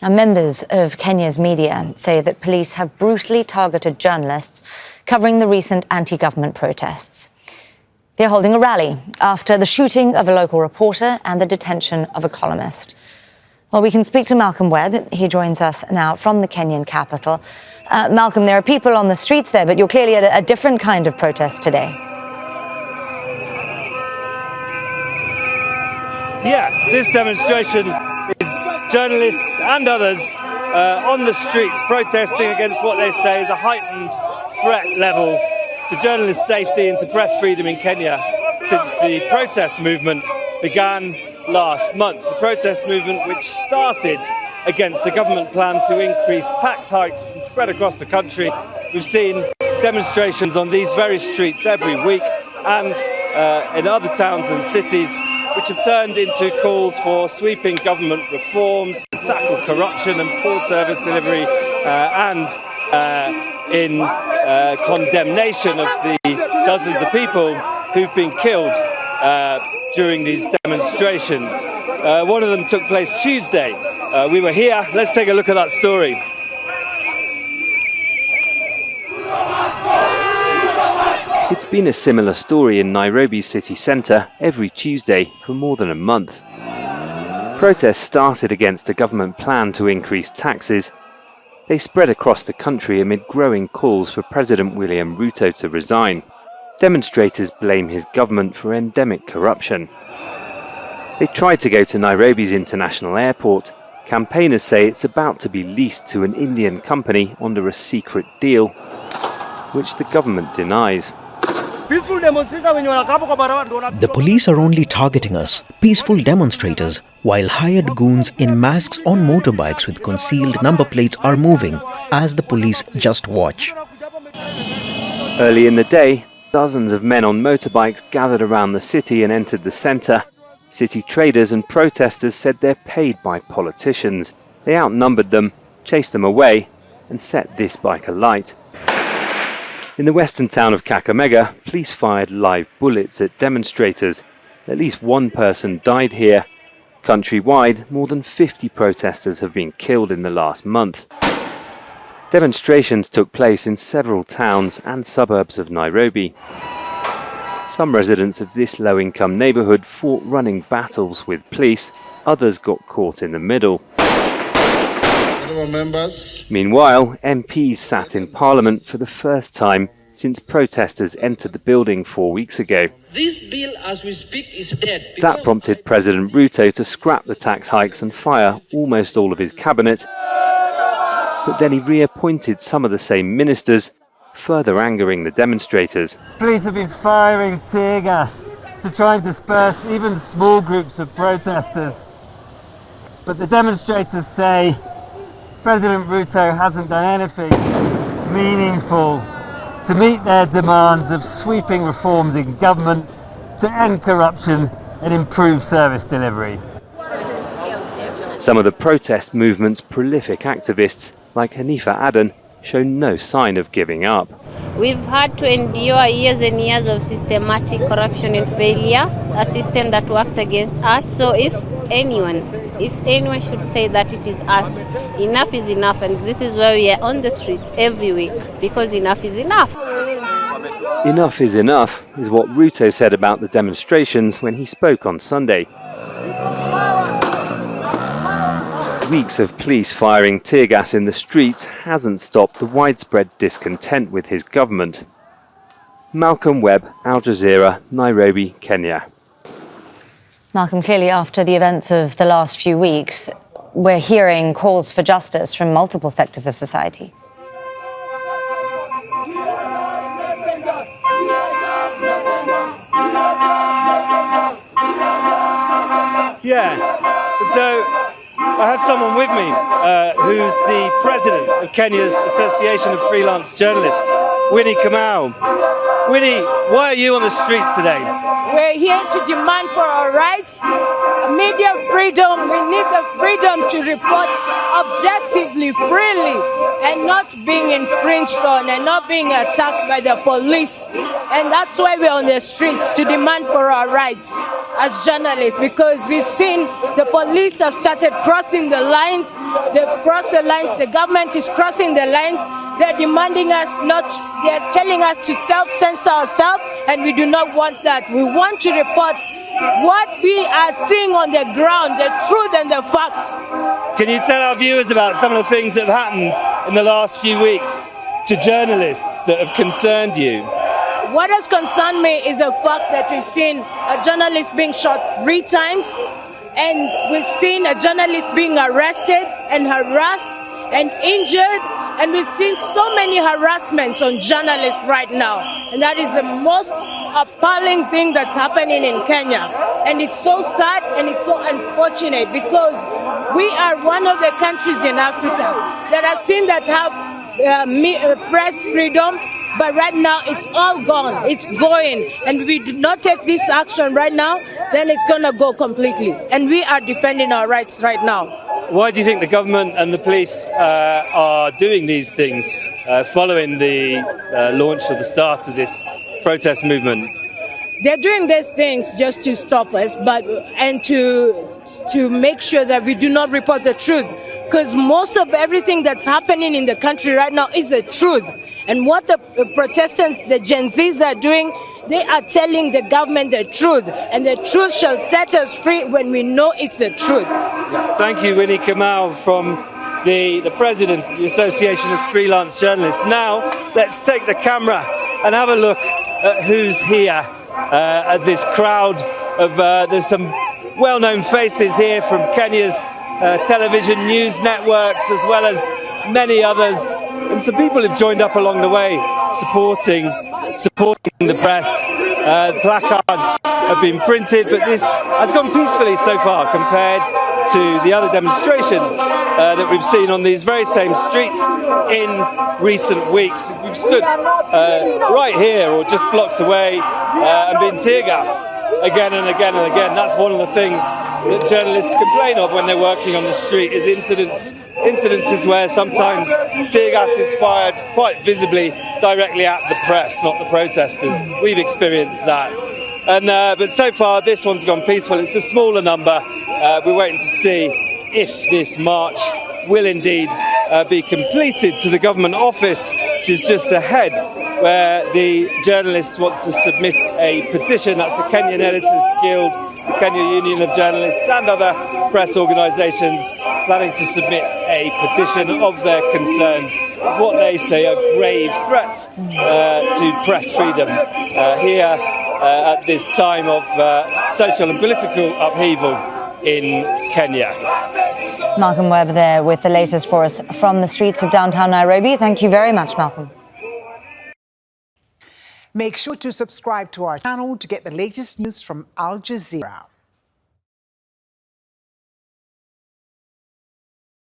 Now, members of Kenya's media say that police have brutally targeted journalists covering the recent anti-government protests. They're holding a rally after the shooting of a local reporter and the detention of a columnist. Well, we can speak to Malcolm Webb. He joins us now from the Kenyan capital. Malcolm, there are people on the streets there, but you're clearly at a different kind of protest today. Yeah, this demonstration is journalists and others on the streets protesting against what they say is a heightened threat level to journalist safety and to press freedom in Kenya since the protest movement began last month. The protest movement which started against the government plan to increase tax hikes and spread across the country. We've seen demonstrations on these very streets every week and in other towns and cities, which have turned into calls for sweeping government reforms to tackle corruption and poor service delivery and in condemnation of the dozens of people who've been killed during these demonstrations. One of them took place Tuesday. We were here. Let's take a look at that story. It's been a similar story in Nairobi's city centre every Tuesday for more than a month. Protests started against a government plan to increase taxes. They spread across the country amid growing calls for President William Ruto to resign. Demonstrators blame his government for endemic corruption. They tried to go to Nairobi's international airport. Campaigners say it's about to be leased to an Indian company under a secret deal, which the government denies. The police are only targeting us, peaceful demonstrators, while hired goons in masks on motorbikes with concealed number plates are moving as the police just watch. Early in the day, dozens of men on motorbikes gathered around the city and entered the centre. City traders and protesters said they're paid by politicians. They outnumbered them, chased them away, and set this bike alight. In the western town of Kakamega, police fired live bullets at demonstrators. At least one person died here. Countrywide, more than 50 protesters have been killed in the last month. Demonstrations took place in several towns and suburbs of Nairobi. Some residents of this low-income neighbourhood fought running battles with police. Others got caught in the middle. Meanwhile, MPs sat in Parliament for the first time since protesters entered the building 4 weeks ago. This bill, as we speak, is dead. That prompted President Ruto to scrap the tax hikes and fire almost all of his cabinet. But then he reappointed some of the same ministers, further angering the demonstrators. Police have been firing tear gas to try and disperse even small groups of protesters. But the demonstrators say President Ruto hasn't done anything meaningful to meet their demands of sweeping reforms in government to end corruption and improve service delivery. Some of the protest movement's prolific activists, like Hanifa Aden, show no sign of giving up. We've had to endure years and years of systematic corruption and failure, a system that works against us. So if anyone should say that it is us, enough is enough, and this is why we are on the streets every week, because enough is enough. Enough is enough is what Ruto said about the demonstrations when he spoke on Sunday. Weeks of police firing tear gas in the streets hasn't stopped the widespread discontent with his government. Malcolm Webb, Al Jazeera, Nairobi, Kenya. Malcolm, clearly after the events of the last few weeks, we're hearing calls for justice from multiple sectors of society. Yeah, so I have someone with me who's the president of Kenya's Association of Freelance Journalists, Winnie Kamau. Winnie, why are you on the streets today? We're here to demand for our rights, media freedom. We need the freedom to report objectively, freely, and not being infringed on and not being attacked by the police. And that's why we're on the streets, to demand for our rights as journalists, because we've seen the police have started crossing the lines. They've crossed the lines. The government is crossing the lines. They're demanding us they're telling us to self-censor ourselves, and we do not want that. We want to report what we are seeing on the ground, the truth and the facts. Can you tell our viewers about some of the things that have happened in the last few weeks to journalists that have concerned you? What has concerned me is the fact that we've seen a journalist being shot 3 times, and we've seen a journalist being arrested and harassed and injured, and we've seen so many harassments on journalists right now. And that is the most appalling thing that's happening in Kenya. And it's so sad and it's so unfortunate, because we are one of the countries in Africa that have seen that have press freedom. But right now, it's all gone. It's going. And we do not take this action right now, then it's going to go completely. And we are defending our rights right now. Why do you think the government and the police are doing these things following the launch or the start of this protest movement? They're doing these things just to stop us, and to make sure that we do not report the truth. Because most of everything that's happening in the country right now is the truth. And what the protestants, the Gen Zs are doing, they are telling the government the truth. And the truth shall set us free when we know it's the truth. Thank you, Winnie Kamau, from the president of the Association of Freelance Journalists. Now, let's take the camera and have a look at who's here at this crowd of, there's some well-known faces here from Kenya's television news networks, as well as many others, and some people have joined up along the way supporting the press. Placards have been printed, but this has gone peacefully so far compared to the other demonstrations that we've seen on these very same streets in recent weeks. We've stood right here or just blocks away and been tear gassed again and again and again. That's one of the things that journalists complain of when they're working on the street, is incidences where sometimes tear gas is fired quite visibly directly at the press, not the protesters. We've experienced that. And but so far this one's gone peaceful. It's a smaller number. We're waiting to see if this march will indeed be completed to the government office, which is just ahead, where the journalists want to submit a petition. That's the Kenyan Editors Guild, the Kenya Union of Journalists and other press organisations planning to submit a petition of their concerns, of what they say are grave threats to press freedom here at this time of social and political upheaval in Kenya. Malcolm Webb there with the latest for us from the streets of downtown Nairobi. Thank you very much, Malcolm. Make sure to subscribe to our channel to get the latest news from Al Jazeera.